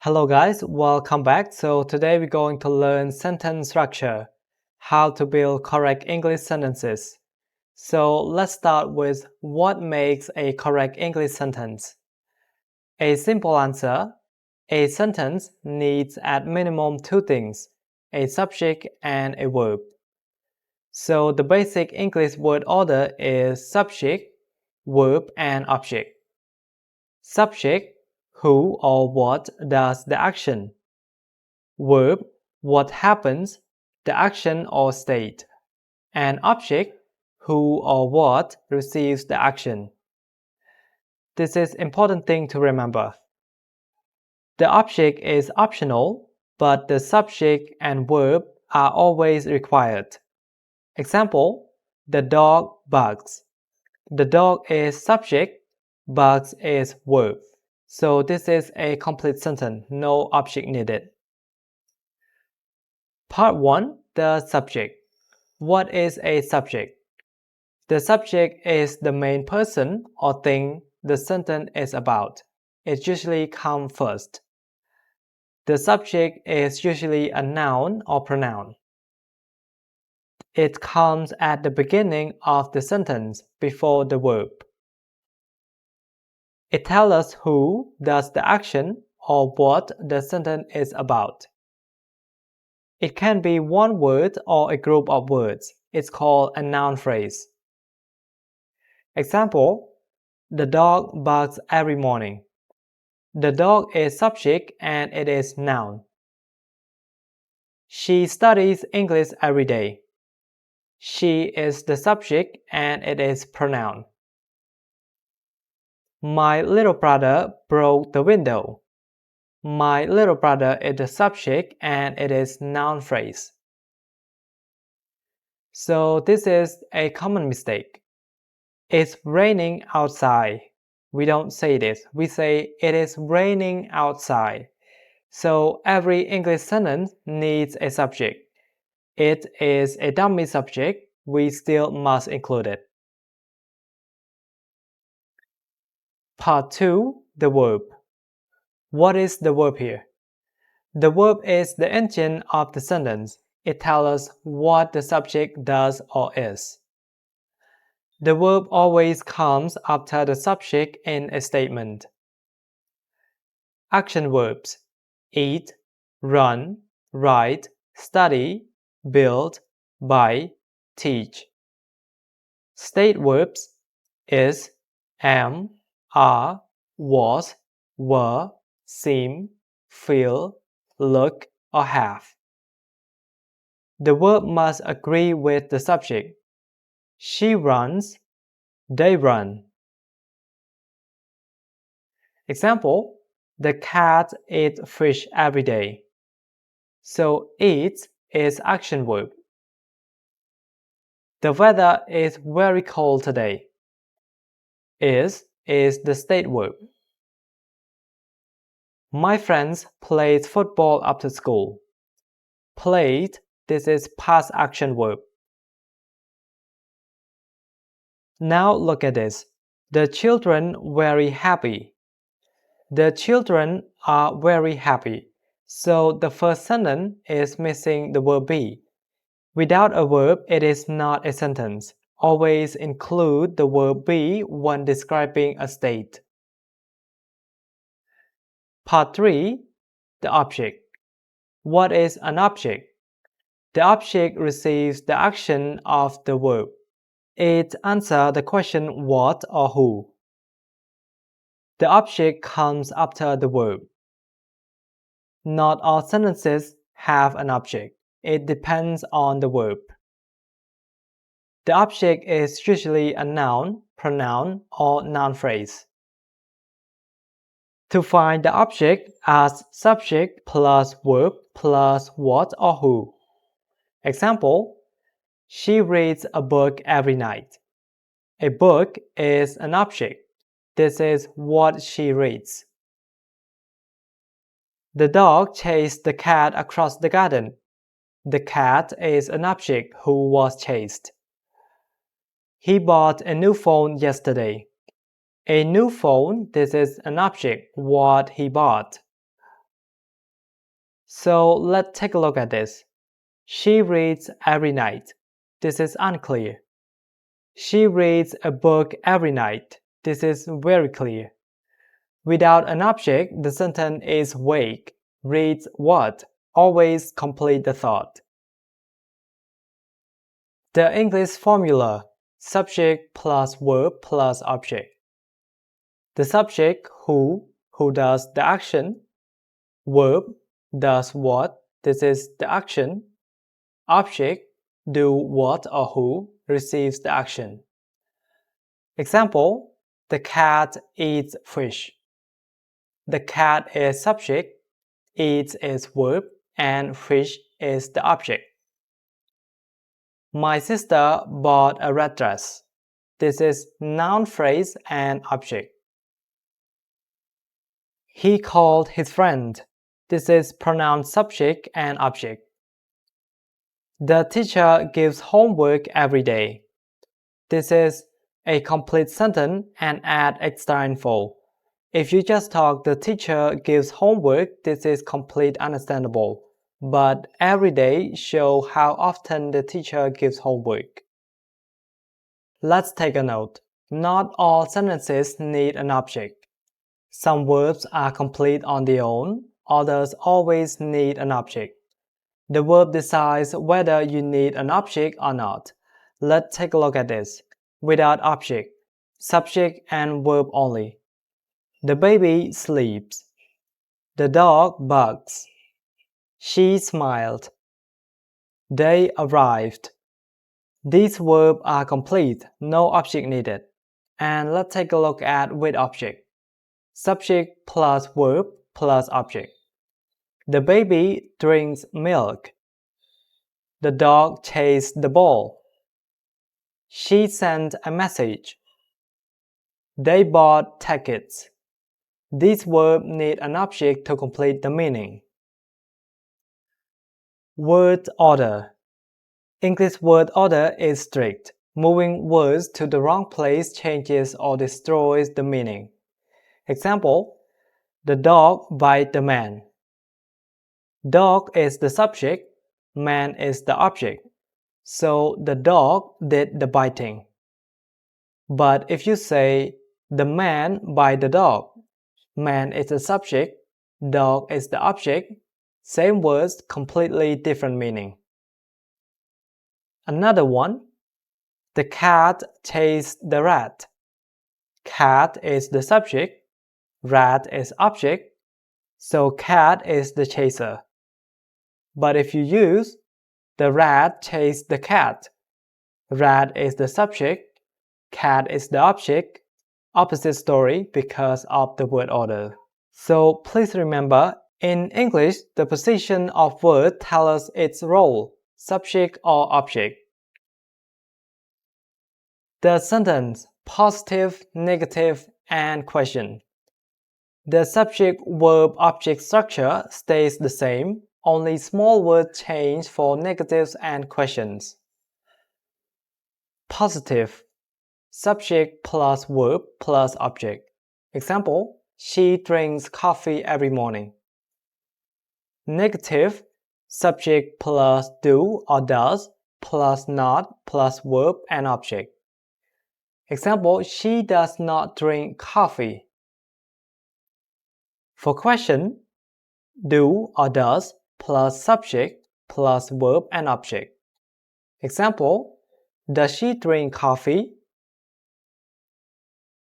Hello guys, welcome back. So today we're going to learn sentence structure, how to build correct English sentences. So let's start with what makes a correct English sentence. A simple answer: a sentence needs at minimum two things, a subject and a verb. So the basic English word order is subject, verb, and object. Subject: who or what does the action. Verb: what happens, the action or state. And object: who or what receives the action. This is important thing to remember. The object is optional, but the subject and verb are always required. Example: the dog barks. The dog is subject, barks is verb. So this is a complete sentence, no object needed. Part 1. The subject. What is a subject? The subject is the main person or thing the sentence is about. It usually comes first. The subject is usually a noun or pronoun. It comes at the beginning of the sentence before the verb. It tells us who does the action or what the sentence is about. It can be one word or a group of words. It's called a noun phrase. Example: the dog barks every morning. The dog is subject and it is noun. She studies English every day. She is the subject and it is pronoun. My little brother broke the window. My little brother is the subject and it is noun phrase. So this is a common mistake. It's raining outside. We don't say this. We say it is raining outside. So every English sentence needs a subject. It is a dummy subject. We still must include it. Part 2. The verb. What is the verb here? The verb is the engine of the sentence. It tells us what the subject does or is. The verb always comes after the subject in a statement. Action verbs: eat, run, write, study, build, buy, teach. State verbs: is, am, are, was, were, seem, feel, look, or have. The verb must agree with the subject. She runs, they run. Example: the cat eats fish every day. So eat is action verb. The weather is very cold today. Is the state verb. My friends played football after school. Played, this is past action verb. Now look at this. The children very happy. The children are very happy. So the first sentence is missing the verb be. Without a verb, it is not a sentence. Always include the verb be when describing a state. Part 3. The object. What is an object? The object receives the action of the verb. It answers the question what or who. The object comes after the verb. Not all sentences have an object. It depends on the verb. The object is usually a noun, pronoun, or noun phrase. To find the object, ask subject plus verb plus what or who. Example: she reads a book every night. A book is an object. This is what she reads. The dog chased the cat across the garden. The cat is an object who was chased. He bought a new phone yesterday. A new phone, this is an object, what he bought. So let's take a look at this. She reads every night. This is unclear. She reads a book every night. This is very clear. Without an object, the sentence is vague. Reads what? Always complete the thought. The English formula: subject plus verb plus object. The subject who does the action. Verb does what, this is the action. Object do what or who receives the action. Example: the cat eats fish. The cat is subject, eats is verb, and fish is the object. My sister bought a red dress. This is noun phrase and object. He called his friend. This is pronoun subject and object. The teacher gives homework every day. This is a complete sentence and add extra info. If you just talk the teacher gives homework, this is complete understandable. But every day show how often the teacher gives homework. Let's take a note. Not all sentences need an object. Some verbs are complete on their own, others always need an object. The verb decides whether you need an object or not. Let's take a look at this. Without object, subject and verb only. The baby sleeps. The dog barks. She smiled. They arrived. These verbs are complete, no object needed. And let's take a look at with object. Subject plus verb plus object. The baby drinks milk. The dog chased the ball. She sent a message. They bought tickets. These verbs need an object to complete the meaning. Word order. English word order is strict. Moving words to the wrong place changes or destroys the meaning. Example: the dog bite the man. Dog is the subject, man is the object. So the dog did the biting. But if you say the man bite the dog, man is the subject, dog is the object, same words, completely different meaning. Another one: the cat chased the rat. Cat is the subject, rat is object, so cat is the chaser. But if you use the rat chased the cat, rat is the subject, cat is the object, opposite story because of the word order. So please remember, in English, the position of word tells us its role, subject or object. The sentence: positive, negative, and question. The subject-verb-object structure stays the same, only small words change for negatives and questions. Positive: subject plus verb plus object. Example: she drinks coffee every morning. Negative: subject plus do or does plus not plus verb and object. Example: she does not drink coffee. For question: do or does plus subject plus verb and object. Example: does she drink coffee?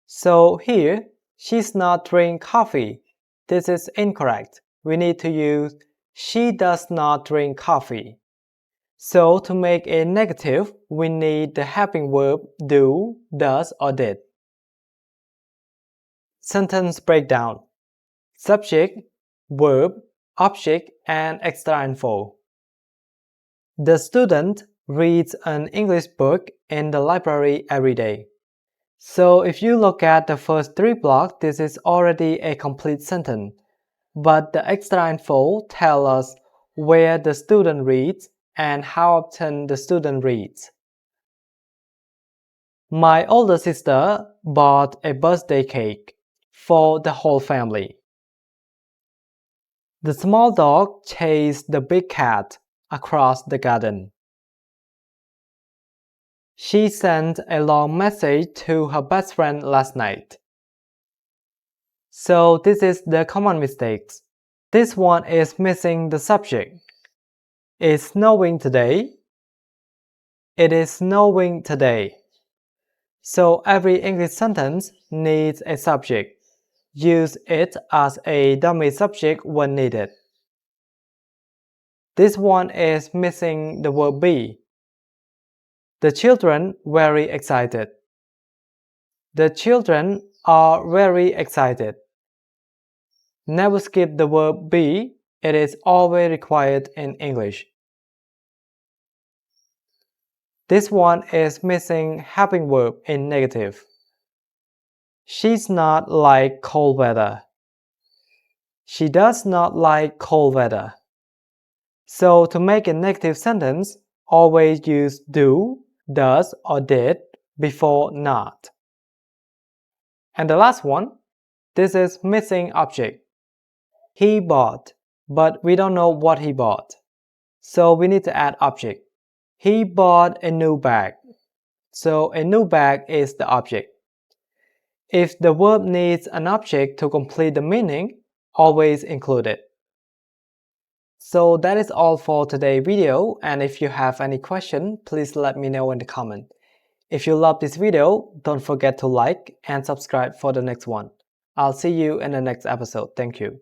So here, she's not drink coffee. This is incorrect. We need to use she does not drink coffee. So to make a negative, we need the helping verb do, does, or did. Sentence breakdown. Subject, verb, object, and extra info. The student reads an English book in the library every day. So if you look at the first three blocks, this is already a complete sentence. But the extra info tells us where the student reads and how often the student reads. My older sister bought a birthday cake for the whole family. The small dog chased the big cat across the garden. She sent a long message to her best friend last night. So this is the common mistakes. This one is missing the subject. It's snowing today. It is snowing today. So every English sentence needs a subject. Use it as a dummy subject when needed. This one is missing the verb be. The children very excited. The children are very excited. Never skip the verb be. It is always required in English. This one is missing helping verb in negative. She's not like cold weather. She does not like cold weather. So to make a negative sentence, always use do, does, or did before not. And the last one, this is missing object. He bought, but we don't know what he bought. So we need to add object. He bought a new bag. So a new bag is the object. If the verb needs an object to complete the meaning, always include it. So that is all for today's video, and if you have any question, please let me know in the comment. If you love this video, don't forget to like and subscribe for the next one. I'll see you in the next episode. Thank you.